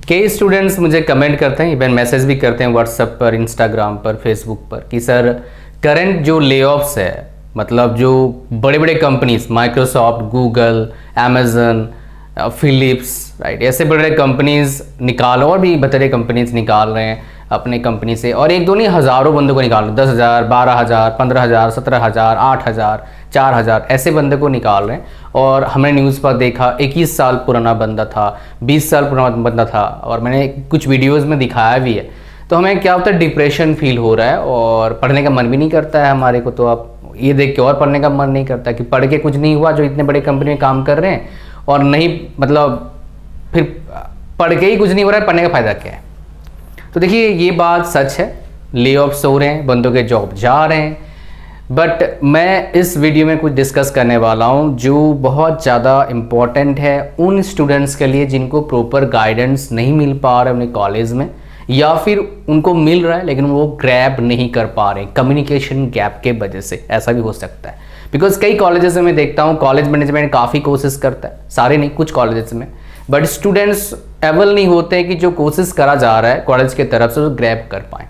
कई स्टूडेंट्स मुझे कमेंट करते हैं, इवन मैसेज भी करते हैं व्हाट्सएप पर, इंस्टाग्राम पर, फेसबुक पर कि सर करंट जो लेऑफ्स है, मतलब जो बड़े बड़े companies Microsoft, Google, Amazon, Philips, right, ऐसे बड़े बड़े कंपनीज निकाल और भी बतरे कंपनीज निकाल रहे हैं अपने कंपनी से, और एक दो नहीं हज़ारों बंदों को निकाल रहे हैं, 10,000, 12,000, 15,000, 17,000, 8,000, 4,000 ऐसे बंदे को निकाल रहे हैं। और हमने न्यूज़ पर देखा 21 साल पुराना बंदा था, 20 साल पुराना बंदा था, और मैंने कुछ वीडियोज़ में दिखाया भी है। तो हमें क्या होता है, डिप्रेशन फील हो रहा है और पढ़ने का मन भी नहीं करता है हमारे को। तो आप ये देख के और पढ़ने का मन नहीं करता कि पढ़ के कुछ नहीं हुआ, जो इतने बड़े कंपनी में काम कर रहे हैं और नहीं, मतलब फिर पढ़ के ही कुछ नहीं हो रहा है, पढ़ने का फ़ायदा क्या है। तो देखिए ये बात सच है, ले ऑफ्स हो रहे हैं, बंदों के जॉब जा रहे हैं, बट मैं इस वीडियो में कुछ डिस्कस करने वाला हूं जो बहुत ज़्यादा इम्पॉर्टेंट है उन स्टूडेंट्स के लिए जिनको प्रॉपर गाइडेंस नहीं मिल पा रहा है अपने कॉलेज में, या फिर उनको मिल रहा है लेकिन वो ग्रैब नहीं कर पा रहे, कम्युनिकेशन गैप के वजह से। ऐसा भी हो सकता है, बिकॉज कई कॉलेजेस में मैं देखता हूँ कॉलेज मैनेजमेंट काफ़ी कोशिश करता है, सारे नहीं, कुछ कॉलेजेस में, बट स्टूडेंट्स एबल नहीं होते कि जो कोशिश करा जा रहा है कॉलेज की तरफ से वो ग्रैब कर पाएँ।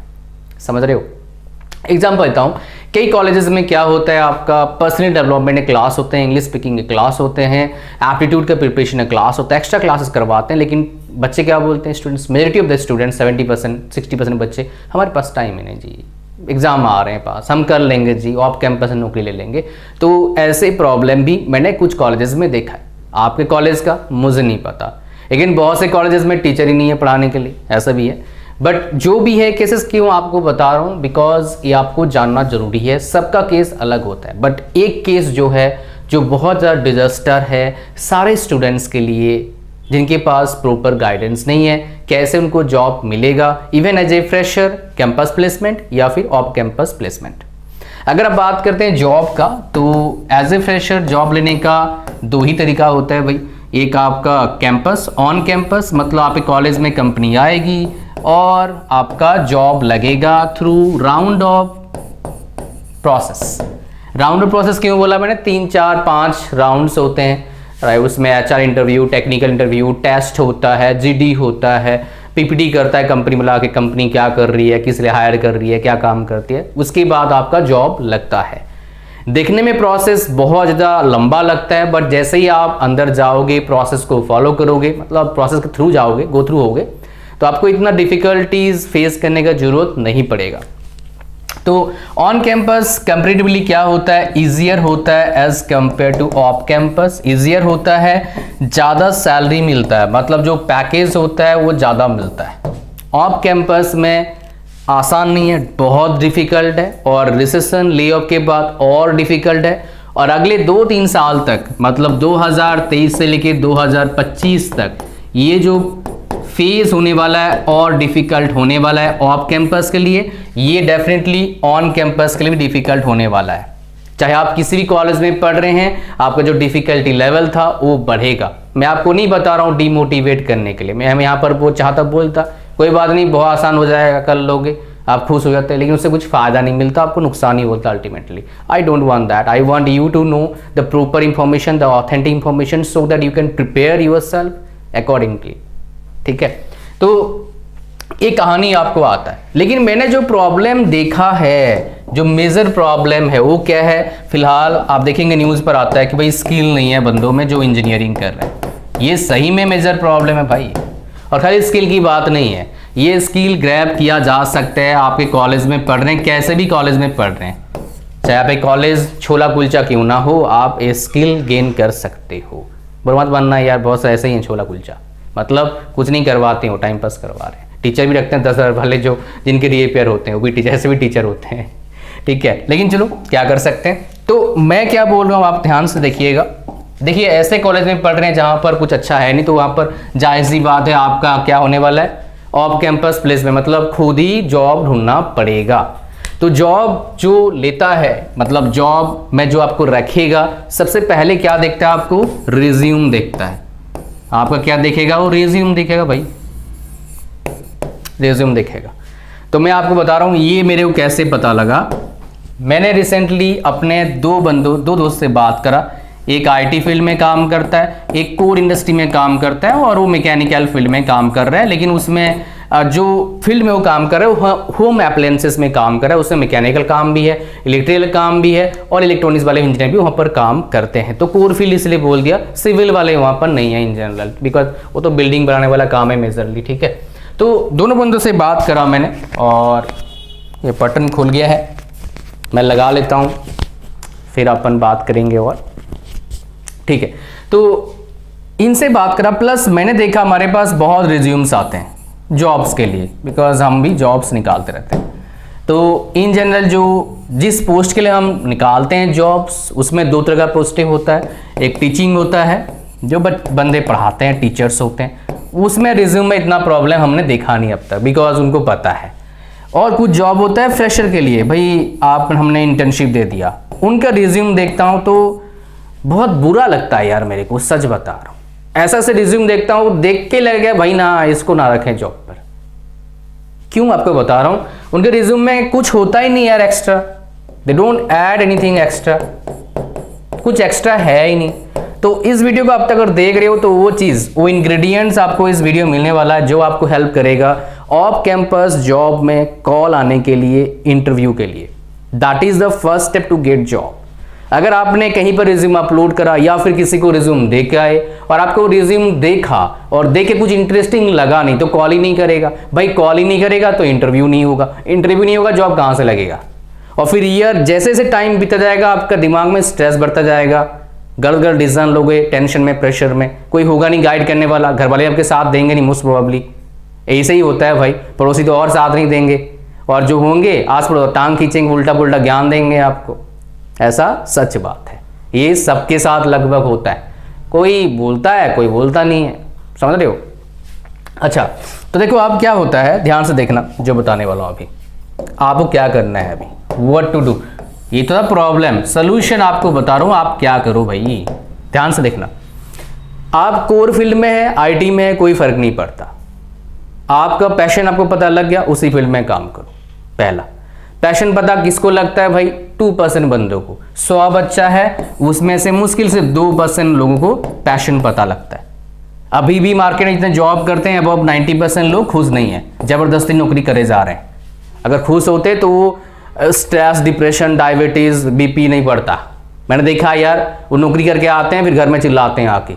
समझ रहे हो? एग्जाम्पल देता हूँ, कई कॉलेजेस में क्या होता है, आपका पर्सनल डेवलपमेंट के क्लास होते हैं, इंग्लिश स्पीकिंग के क्लास होते हैं, एप्टीट्यूड का प्रिपरेशन का क्लास होता है, एक्स्ट्रा क्लासेस करवाते हैं, लेकिन बच्चे क्या बोलते हैं, students, majority of the students 70% 60% बच्चे, हमारे पास टाइम ही नहीं जी, एग्जाम आ रहे हैं पास, हम कर लेंगे जी, ऑफ कैंपस में नौकरी ले लेंगे। तो ऐसे प्रॉब्लम भी मैंने कुछ कॉलेजेस में देखा है। आपके कॉलेज का मुझे नहीं पता, लेकिन बहुत से कॉलेजेस में टीचर ही नहीं है पढ़ाने के लिए, ऐसा भी है। बट जो भी है केसेस क्यों आपको बता रहा हूँ, बिकॉज ये आपको जानना जरूरी है। सबका केस अलग होता है, बट एक केस जो है जो बहुत ज़्यादा डिजास्टर है सारे स्टूडेंट्स के लिए जिनके पास प्रॉपर गाइडेंस नहीं है, कैसे उनको जॉब मिलेगा, even as a fresher, campus placement या फिर ऑफ कैंपस प्लेसमेंट। अगर आप बात करते हैं जॉब का, तो एज ए फ्रेशर जॉब लेने का दो ही तरीका होता है भाई। एक आपका कैंपस, ऑन कैंपस, मतलब आपके कॉलेज में कंपनी आएगी और आपका जॉब लगेगा through round of process. Round of process क्यों बोला मैंने? 3, 4, 5 राउंड्स होते हैं, राइट। उसमें HR interview, technical interview, test होता है, GD होता है, PPT करता है कंपनी बुला के, कंपनी क्या कर रही है, किस लिए हायर कर रही है, क्या काम करती है, उसके बाद आपका जॉब लगता है। देखने में प्रोसेस बहुत ज़्यादा लंबा लगता है, बट जैसे ही आप अंदर जाओगे, प्रोसेस को फॉलो करोगे, मतलब प्रोसेस के थ्रू जाओगे, गो थ्रू होगे, तो आपको इतना डिफ़िकल्टीज फेस करने का जरूरत नहीं पड़ेगा। तो ऑन कैंपस कंपैरेटिवली क्या होता है, ईजियर होता है as compare to off campus. Easier होता है, ज़्यादा सैलरी मिलता है, मतलब जो पैकेज होता है वो ज़्यादा मिलता है। ऑफ कैंपस में आसान नहीं है, बहुत डिफ़िकल्ट है, और रिसेशन ले ऑफ के बाद और डिफ़िकल्ट है, और अगले 2-3 साल तक, मतलब 2023 से लेकर 2025 तक ये जो फेज होने वाला है और डिफ़िकल्ट होने वाला है ऑफ कैंपस के लिए, ये डेफिनेटली ऑन कैंपस के लिए भी डिफ़िकल्ट होने वाला है। चाहे आप किसी भी कॉलेज में पढ़ रहे हैं, आपका जो डिफ़िकल्टी लेवल था वो बढ़ेगा। मैं आपको नहीं बता रहा हूँ डीमोटिवेट करने के लिए, मैं यहाँ पर वो चाहता बोलता कोई बात नहीं, बहुत आसान हो जाएगा, कर लोगे, आप खुश हो जाते हैं, लेकिन उससे कुछ फ़ायदा नहीं मिलता, आपको नुकसान ही होता ultimately. I don't want that, I want you to know the proper information, the authentic information, so that you can prepare yourself accordingly. ठीक है, तो एक कहानी आपको आता है, लेकिन मैंने जो प्रॉब्लम देखा है, जो मेजर प्रॉब्लम है वो क्या है, फिलहाल आप देखेंगे न्यूज़ पर आता है कि भाई स्किल नहीं है बंदों में जो इंजीनियरिंग कर रहे हैं। ये सही में मेजर प्रॉब्लम है भाई, और खाली स्किल की बात नहीं है, ये स्किल ग्रैब किया जा सकता है। आपके कॉलेज में पढ़ रहे हैं, कैसे भी कॉलेज में पढ़ रहे हैं, चाहे आप कॉलेज छोला कुलचा क्यों ना हो, आप ये स्किल गेन कर सकते हो। बर्बाद बनना यार, बहुत से ऐसे ही हैं छोला कुलचा, मतलब कुछ नहीं करवाते हो, टाइम पास करवा रहे हैं। टीचर भी रखते हैं 10,000 वाले, जो जिनके रिपेयर होते हैं वो भी टीचर, ऐसे भी टीचर होते हैं। ठीक है, लेकिन चलो क्या कर सकते हैं। तो मैं क्या बोल रहा हूँ आप ध्यान से देखिएगा। देखिए ऐसे कॉलेज में पढ़ रहे हैं जहाँ पर कुछ अच्छा है नहीं, तो वहाँ पर जायज़ सी बात है आपका क्या होने वाला है, ऑफ कैंपस प्लेसमेंट, मतलब खुद ही जॉब ढूंढना पड़ेगा। तो जॉब जो लेता है, मतलब जॉब में जो आपको रखेगा, सबसे पहले क्या देखता है, आपको रिज्यूम देखता है। आपका क्या देखेगा, वो रिज्यूम देखेगा भाई, रिज्यूम देखेगा। तो मैं आपको बता रहा हूँ ये मेरे को कैसे पता लगा। मैंने रिसेंटली अपने दो दोस्त से बात करा, एक आईटी फील्ड में काम करता है, एक कोर इंडस्ट्री में काम करता है, और वो मैकेनिकल फील्ड में काम कर रहा है। लेकिन उसमें जो फील्ड में वो काम कर रहा है वो होम अप्लायंसेस में काम कर रहा है, उसमें मैकेनिकल काम भी है, इलेक्ट्रिकल काम भी है, और इलेक्ट्रॉनिक्स वाले इंजीनियर भी वहाँ पर काम करते हैं। तो कोर फील्ड इसलिए बोल दिया, सिविल वाले वहाँ पर नहीं है इन जनरल, बिकॉज वो तो बिल्डिंग बनाने वाला काम है मेजरली। ठीक है, तो दोनों बंदों से बात करा मैंने, और ये बटन खुल गया है, मैं लगा लेता हूँ, फिर अपन बात करेंगे। और ठीक है, तो इनसे बात करा, प्लस मैंने देखा हमारे पास बहुत रिज्यूम्स आते हैं जॉब्स के लिए, बिकॉज हम भी जॉब्स निकालते रहते हैं। तो इन जनरल जो जिस पोस्ट के लिए हम निकालते हैं जॉब्स, उसमें दो तरह का पोस्टें होता है। एक टीचिंग होता है, जो बंदे पढ़ाते हैं, टीचर्स होते हैं, उसमें रिज्यूम में इतना प्रॉब्लम हमने देखा नहीं अब तक, बिकॉज उनको पता है। और कुछ जॉब होता है फ्रेशर के लिए, भाई आप हमने इंटर्नशिप दे दिया, उनका रिज्यूम देखता हूँ तो बहुत बुरा लगता है यार मेरे को, सच बता रहा हूँ। ऐसा से रिज्यूम देखता हूँ, देख के लग गया भाई ना, इसको ना रखें जॉब पर। क्यों आपको बता रहा हूँ, उनके रिज्यूम में कुछ होता ही नहीं यार extra, they don't add anything extra, कुछ एक्स्ट्रा है ही नहीं। तो इस वीडियो को आप तक अगर देख रहे हो तो वो चीज़, वो इंग्रेडिएंट्स आपको इस वीडियो मिलने वाला है जो आपको हेल्प करेगा ऑफ कैंपस जॉब में कॉल आने के लिए, इंटरव्यू के लिए। That is the first step to get job. अगर आपने कहीं पर रिज्यूम अपलोड करा या फिर किसी को रिज्यूम दे के आए और आपको रिज्यूम देखा और देख के कुछ इंटरेस्टिंग लगा नहीं, तो कॉल ही नहीं करेगा। भाई कॉल ही नहीं करेगा तो इंटरव्यू नहीं होगा, इंटरव्यू नहीं होगा जॉब कहाँ से लगेगा। और फिर ईयर जैसे जैसे टाइम बीता जाएगा, आपका दिमाग में स्ट्रेस बढ़ता जाएगा, गलत गलत डिसीजन लोगे, टेंशन में, प्रेशर में, कोई होगा नहीं गाइड करने वाला, घर वाले आपके साथ देंगे नहीं मोस्ट प्रोबेबली। ऐसे ही होता है भाई, पड़ोसी तो और साथ नहीं देंगे, और जो होंगे आस पड़ोस टांग खींचेंगे, उल्टा पुल्टा ज्ञान देंगे आपको। ऐसा सच बात है, ये सबके साथ लगभग होता है, कोई बोलता है कोई बोलता नहीं है, समझ रहे हो। अच्छा, तो देखो आप क्या होता है, ध्यान से देखना जो बताने वाला हूँ अभी। आपको क्या करना है अभी, व्हाट टू डू, ये तो प्रॉब्लम, सोल्यूशन आपको बता रहा हूँ, आप क्या करो भाई, ध्यान से देखना। आप कोर फील्ड में है, आईटी में है, कोई फर्क नहीं पड़ता, आपका पैशन आपको पता लग गया, उसी फील्ड में काम करो। पहला पैशन पता किसको लगता है भाई, 2% बंदों को। 100 बच्चा है, उसमें से मुश्किल से 2% लोगों को पैशन पता लगता है। अभी भी मार्केट में जितने जॉब करते हैं अब 90% लोग खुश नहीं है, जबरदस्ती नौकरी करे जा रहे हैं। अगर खुश होते तो वो स्ट्रेस, डिप्रेशन, डायबिटीज, बीपी नहीं पड़ता। मैंने देखा यार, वो नौकरी करके आते हैं फिर घर में चिल्लाते हैं आके,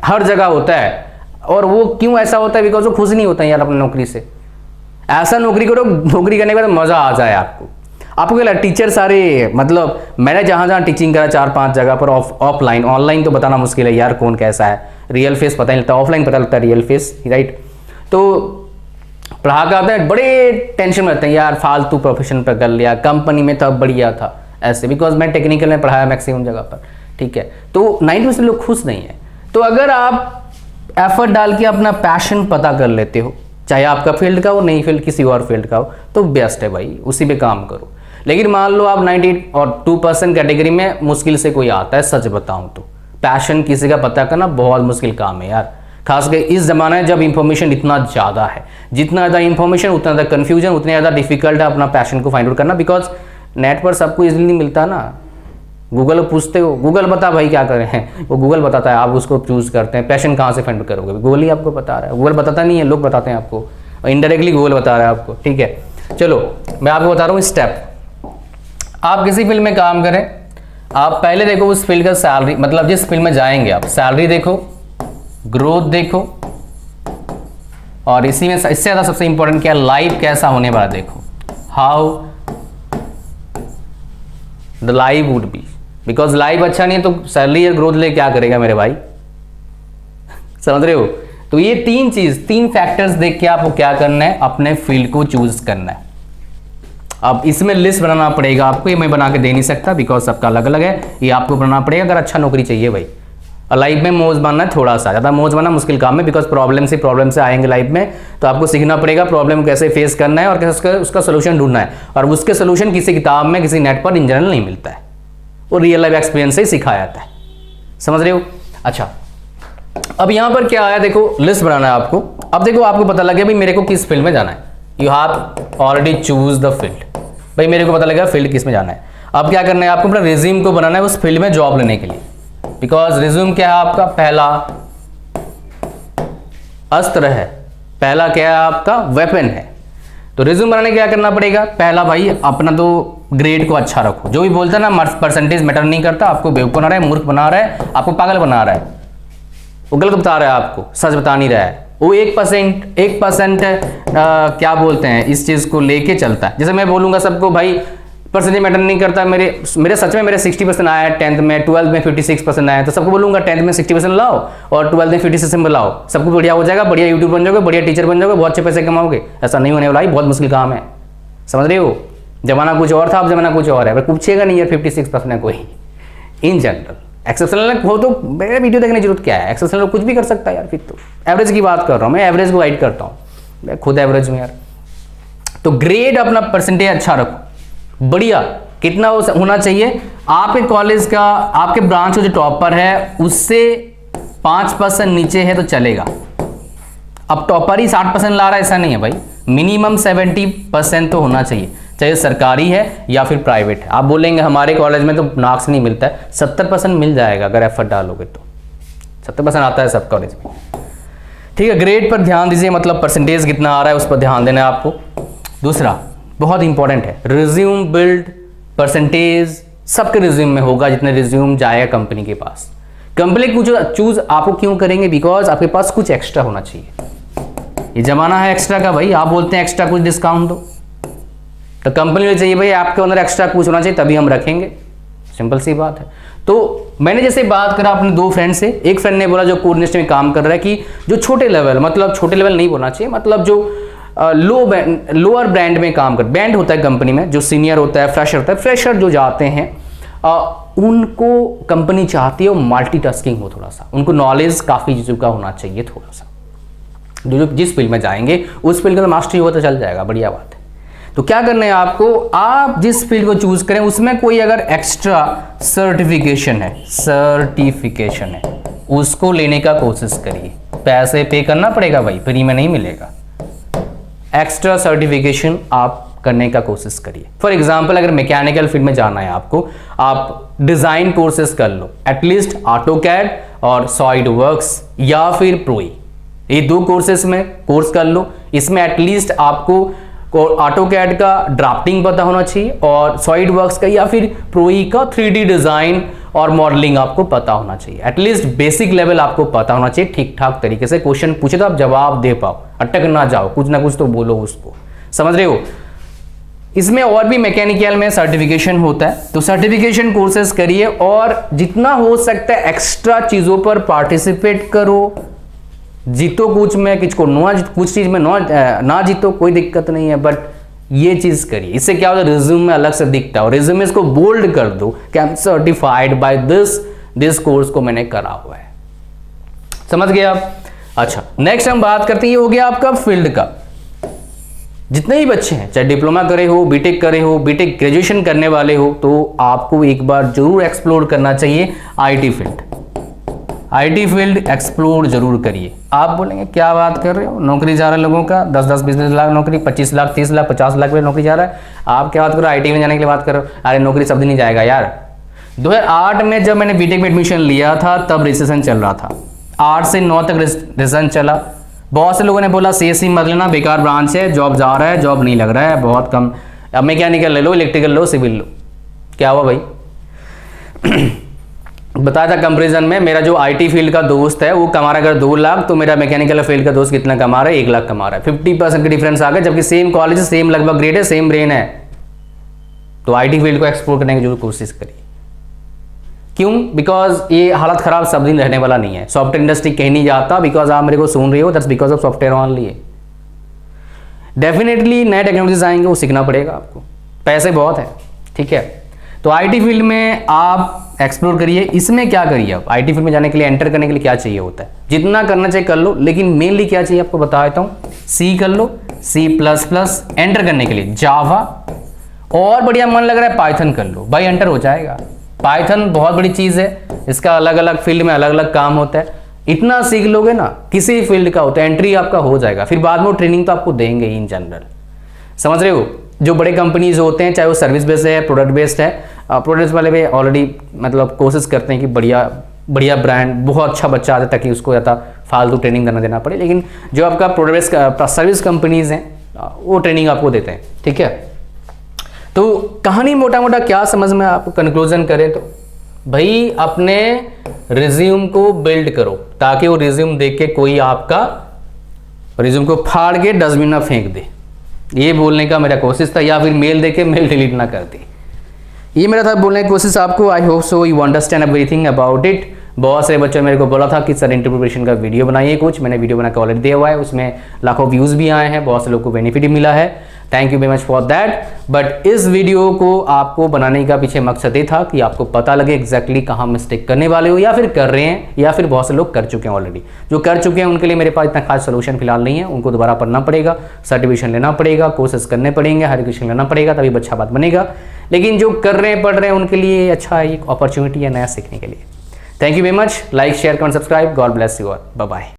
हर जगह होता है। और वो क्यों ऐसा होता है, बिकॉज वो खुश नहीं होता है यार अपनी नौकरी से। ऐसा नौकरी करो, नौकरी करने के बाद मजा आ जाए आपको। आपको क्या लगता है, टीचर सारे, मतलब मैंने जहां जहां टीचिंग करा 4-5 जगह पर, ऑफलाइन, ऑनलाइन तो बताना मुश्किल है यार कौन कैसा है, रियल फेस पता नहीं लगता, ऑफलाइन पता लगता है रियल फेस, राइट। तो पढ़ा कर आते हैं, बड़े टेंशन में रहते हैं यार, फालतू प्रोफेशन पर कर लिया, कंपनी में तब बढ़िया था ऐसे, बिकॉज मैं टेक्निकल में पढ़ाया मैक्सिमम जगह पर, ठीक है। तो 90% लोग खुश नहीं है। तो अगर आप एफर्ट डाल के अपना पैशन पता कर लेते हो, चाहे आपका फील्ड का हो, नहीं फील्ड किसी और फील्ड का हो, तो बेस्ट है भाई, उसी पे काम करो। लेकिन मान लो आप 90 और 2% कैटेगरी में मुश्किल से कोई आता है, सच बताऊं तो पैशन किसी का पता करना बहुत मुश्किल काम है यार, खासकर इस जमाने में जब इंफॉर्मेशन इतना ज़्यादा है। जितना ज़्यादा इंफॉर्मेशन उतना ज़्यादा कन्फ्यूजन, उतने ज़्यादा डिफिकल्ट है अपना पैशन को फाइंड आउट करना, बिकॉज नेट पर सबको इजीली नहीं मिलता ना। गूगल पूछते हो, गूगल बता भाई क्या करें हैं, वो गूगल बताता है, आप उसको चूज करते हैं। पैशन कहाँ से फाइंड करोगे, गूगल ही आपको बता रहा है, गूगल बताता नहीं है, लोग बताते हैं आपको, और इनडायरेक्टली गूगल बता रहा है आपको, ठीक है। चलो मैं आपको बता रहा हूँ स्टेप। आप किसी फील्ड में काम करें, आप पहले देखो उस फील्ड का सैलरी, मतलब जिस फील्ड में जाएंगे आप, सैलरी देखो, ग्रोथ देखो, और इसी में इससे ज़्यादा सबसे इंपॉर्टेंट क्या, लाइफ कैसा होने वाला देखो, how the life would be, because life अच्छा नहीं है तो सैलरी और ग्रोथ ले क्या करेगा मेरे भाई, समझ रहे हो। तो ये तीन फैक्टर्स देख के आपको क्या करना है, अपने फील्ड को चूज करना है। अब इसमें लिस्ट बनाना पड़ेगा आपको, ये मैं बना के दे नहीं सकता बिकॉज सबका अलग अलग है, ये आपको बनाना पड़ेगा अगर अच्छा नौकरी चाहिए भाई। और लाइफ में मौज बनना है, थोड़ा सा ज़्यादा मौज बनना मुश्किल काम है, बिकॉज प्रॉब्लम से आएंगे लाइफ में, तो आपको सीखना पड़ेगा प्रॉब्लम कैसे फेस करना है और कैसे उसका सोल्यूशन ढूंढना है। और उसके सोल्यूशन किसी किताब में, किसी नेट पर इन जनरल नहीं मिलता है, वो रियल लाइफ एक्सपीरियंस से ही सिखाया जाता है, समझ रहे हो। अच्छा, अब यहाँ पर क्या आया देखो, लिस्ट बनाना है आपको। अब देखो आपको पता लगे भाई मेरे को किस फील्ड में जाना है, you have already choose the field, भाई मेरे को पता लगा फील्ड किस में जाना है। अब क्या करना है, आपको अपना रिज्यूम को बनाना है उस फील्ड में जॉब लेने के लिए। बिकॉज रिज्यूम क्या है आपका पहला अस्त्र है, पहला क्या है आपका वेपन है। तो रिज्यूम बनाने क्या करना पड़ेगा, पहला भाई अपना तो ग्रेड को अच्छा रखो। जो भी बोलता है ना परसेंटेज मैटर नहीं करता, आपको बेवकूफ बना रहा है, मूर्ख बना रहा है, आपको पागल बना रहा है, वो गलत बता रहा है, आपको सच बता नहीं रहा है। वो 1% क्या बोलते हैं इस चीज को लेके चलता है। जैसे मैं बोलूंगा सबको भाई परसेंटेज मैटर नहीं करता, मेरे सच में मेरे 60% आया है 10th में, 12th में 56% आया, तो सबको बोलूंगा 10th में 60% लाओ और 12th में 56% लाओ, सबको बढ़िया हो जाएगा, बढ़िया यूट्यूब बन जाओगे, बढ़िया टीचर बन जाओगे, बहुत अच्छे पैसे कमाओगे। ऐसा नहीं होने वाला है, बहुत मुश्किल काम है, समझ रहे हो। जमाना कुछ और था, अब जमाना कुछ और है। पर पूछेगा नहीं यार 56% है कोई इन जनरल। एक्सेप्शनल हो तो मेरा वीडियो देखने की जरूरत क्या है, एक्सेप्शनल कुछ भी कर सकता है यार। फिर तो एवरेज की बात कर रहा हूँ मैं, एवरेज को गाइड करता हूँ, मैं खुद एवरेज में यार। तो ग्रेड अपना परसेंटेज अच्छा रखो, बढ़िया। कितना होना चाहिए आपके कॉलेज का, आपके ब्रांच का जो टॉपर है उससे 5% नीचे है तो चलेगा। अब टॉपर ही 60% ला रहा है ऐसा नहीं है भाई, मिनिमम 70% तो होना चाहिए, चाहे सरकारी है या फिर प्राइवेट है। आप बोलेंगे हमारे कॉलेज में तो नाक्स नहीं मिलता है, 70% मिल जाएगा अगर एफर्ट डालोगे तो। 70% आता है सब कॉलेज में, ठीक है। ग्रेड पर ध्यान दीजिए, मतलब परसेंटेज कितना आ रहा है उस पर ध्यान देना है आपको। दूसरा बहुत इंपॉर्टेंट है, रिज्यूम बिल्ड परसेंटेज सबके रिज्यूम में होगा, जितने रिज्यूम जाएगा कंपनी के पास। कंपनी को चूज आपको क्यों करेंगे, बिकॉज आपके पास कुछ एक्स्ट्रा होना चाहिए। ये जमाना है एक्स्ट्रा का भाई, आप बोलते हैं एक्स्ट्रा कुछ डिस्काउंट दो, तो कंपनी में चाहिए भाई आपके अंदर एक्स्ट्रा कुछ होना चाहिए, तभी हम रखेंगे, सिंपल सी बात है। तो मैंने जैसे बात करा अपने 2 फ्रेंड से, एक फ्रेंड ने बोला जो कोर इंडस्ट्री में काम कर रहा है कि जो छोटे लेवल, मतलब छोटे लेवल नहीं बोलना चाहिए, मतलब जो लोअर ब्रांड में काम कर, बैंड होता है कंपनी में, जो सीनियर होता है, फ्रेशर होता है, फ्रेशर जो जाते हैं उनको कंपनी चाहती है वो मल्टीटास्किंग हो थोड़ा सा, उनको नॉलेज काफ़ी चीज़ों का होना चाहिए थोड़ा सा। जो जिस फील्ड में जाएंगे उस फील्ड का मास्टरी हो तो चल जाएगा, बढ़िया बात है। तो क्या करना है आपको, आप जिस फील्ड को चूज करें उसमें कोई अगर एक्स्ट्रा सर्टिफिकेशन है उसको लेने का कोशिश करिए। पैसे पे करना पड़ेगा भाई, फ्री में नहीं मिलेगा। एक्स्ट्रा सर्टिफिकेशन आप करने का कोशिश करिए। फॉर एग्जाम्पल अगर मैकेनिकल फील्ड में जाना है आपको, आप डिजाइन कोर्सेज कर लो, एटलीस्ट ऑटोकैड और सॉलिडवर्क्स या फिर प्रोई, ये 2 कोर्सेज में कोर्स कर लो। इसमें एटलीस्ट आपको ऑटोकैड का ड्राफ्टिंग पता होना चाहिए और सॉलिडवर्क्स का या फिर प्रोई का 3D डिजाइन और मॉडलिंग आपको पता होना चाहिए। एटलीस्ट बेसिक लेवल आपको पता होना चाहिए, ठीक ठाक तरीके से क्वेश्चन पूछे तो आप जवाब दे पाओ, अटक ना जाओ, कुछ ना कुछ तो बोलो उसको, समझ रहे हो। इसमें और भी मैकेनिकल में सर्टिफिकेशन होता है, तो सर्टिफिकेशन कोर्सेज करिए और जितना हो सकता है एक्स्ट्रा चीजों पर पार्टिसिपेट करो। जीतो कुछ में, कुछ चीज में ना जीतो कोई दिक्कत नहीं है, बट ये चीज करिए। इससे क्या होता है, रिज्यूम में अलग से दिखता है और रिज्यूम में इसको बोल्ड कर दो कि I am certified by this course को मैंने करा हुआ है, समझ गए आप। अच्छा, नेक्स्ट हम बात करते हैं, ये हो गया आपका फील्ड का। जितने ही बच्चे हैं, चाहे डिप्लोमा करे हो, बीटेक करे हो, बीटेक ग्रेजुएशन करने वाले हो, तो आपको एक बार जरूर एक्सप्लोर करना चाहिए IT field. IT field explore जरूर करिए। आप बोलेंगे क्या बात कर रहे हो, नौकरी जा रहा है लोगों का 10-10, 20-20 लाख नौकरी, 25 लाख, 30 लाख, 50 लाख में नौकरी जा रहा है, आप क्या बात कर रहे हो, आईटी में जाने के लिए बात कर रहे हो। अरे नौकरी सब दिन नहीं जाएगा यार। 2008 में जब मैंने बीटेक में एडमिशन लिया था तब रिसेशन चल रहा था, 8 से 9 तक रिसेशन चला। बहुत से लोगों ने बोला सीएससी मत लेना, बेकार ब्रांच है, जॉब जा रहा है, जॉब नहीं लग रहा है, बहुत कम, अब मैकेनिकल ले लो, इलेक्ट्रिकल लो, सिविल लो। क्या हुआ भाई बताया था कंपैरिजन में, मेरा जो आईटी फील्ड का दोस्त है वो कमा रहा है अगर 2 लाख, तो मेरा मैकेनिकल फील्ड का दोस्त कितना कमा रहा है, 1 लाख कमा रहा है। 50% का डिफरेंस आ गया, जबकि सेम कॉलेज, सेम लगभग ग्रेड है, सेम ब्रेन है। तो आईटी फील्ड को एक्सप्लोर करने की जरूर कोशिश करिए। क्यों, बिकॉज ये हालत खराब सब दिन रहने वाला नहीं है। सॉफ्टवेयर इंडस्ट्री कहीं नहीं जाता, बिकॉज आप मेरे को सुन रहे हो, that's because of software only. Definitely नए टेक्नोलॉजीज आएंगे, वो सीखना पड़ेगा आपको, पैसे बहुत है, ठीक है। तो आईटी फील्ड में आप एक्सप्लोर करिए। इसमें क्या करिए, आप आईटी फील्ड में जाने के लिए, एंटर करने के लिए क्या चाहिए होता है, जितना करना चाहिए कर लो, लेकिन मेनली क्या चाहिए आपको बता देता हूँ। सी कर लो, C++, एंटर करने के लिए जावा, और बढ़िया मन लग रहा है पाइथन कर लो, भाई एंटर हो जाएगा। पाइथन बहुत बड़ी चीज है, इसका अलग अलग फील्ड में अलग अलग काम होता है। इतना सीख लोगे ना, किसी फील्ड का होता है, एंट्री आपका हो जाएगा। फिर बाद में वो ट्रेनिंग तो आपको देंगे इन जनरल, समझ रहे हो। जो बड़े कंपनीज होते हैं, चाहे वो सर्विस बेस्ड है, प्रोडक्ट बेस्ड है, प्रोडक्ट्स वाले भी ऑलरेडी मतलब कोशिश करते हैं कि बढ़िया बढ़िया ब्रांड, बहुत अच्छा बच्चा आता है ताकि उसको ज़्यादा फालतू ट्रेनिंग देना पड़े। लेकिन जो आपका प्रोडक्ट्स सर्विस कंपनीज़ हैं वो ट्रेनिंग आपको देते हैं, ठीक है। तो कहानी मोटा मोटा क्या समझ में आप कंक्लूजन करें तो भाई अपने रिज्यूम को बिल्ड करो ताकि वो रिज्यूम देख के कोई आपका रिज्यूम को फाड़ के डस्टबिन में फेंक दे। ये बोलने का मेरा कोशिश था, या फिर मेल देके मेल डिलीट ना कर दे, ये मेरा था बोलने की कोशिश आपको। I hope so you understand everything about it. बहुत सारे बच्चों ने मेरे को बोला था कि सर इंटरव्यू प्रिपरेशन का वीडियो बनाइए कुछ, मैंने वीडियो बना के ऑलरेडी दिया हुआ है, उसमें लाखों व्यूज़ भी आए हैं, बहुत से लोगों को बेनिफिट भी मिला है, thank you very much for that. But इस वीडियो को आपको बनाने का पीछे मकसद ये था कि आपको पता लगे एग्जैक्टली कहाँ मिस्टेक करने वाले हो, या फिर कर रहे हैं, या फिर बहुत से लोग कर चुके हैं ऑलरेडी। जो कर चुके हैं उनके लिए मेरे पास इतना खास सोल्यूशन फिलहाल नहीं है, उनको दोबारा पढ़ना पड़ेगा, सर्टिफिकेशन लेना पड़ेगा, कोर्सेज करने पड़ेंगे, हर क्वेश्चन लेना पड़ेगा, तभी अच्छा बात बनेगा। लेकिन जो कर रहे हैं पढ़ रहे हैं उनके लिए अच्छा एक अपॉर्चुनिटी है नया सीखने के लिए। Thank you very much. Like share comment subscribe. God bless you all. Bye bye.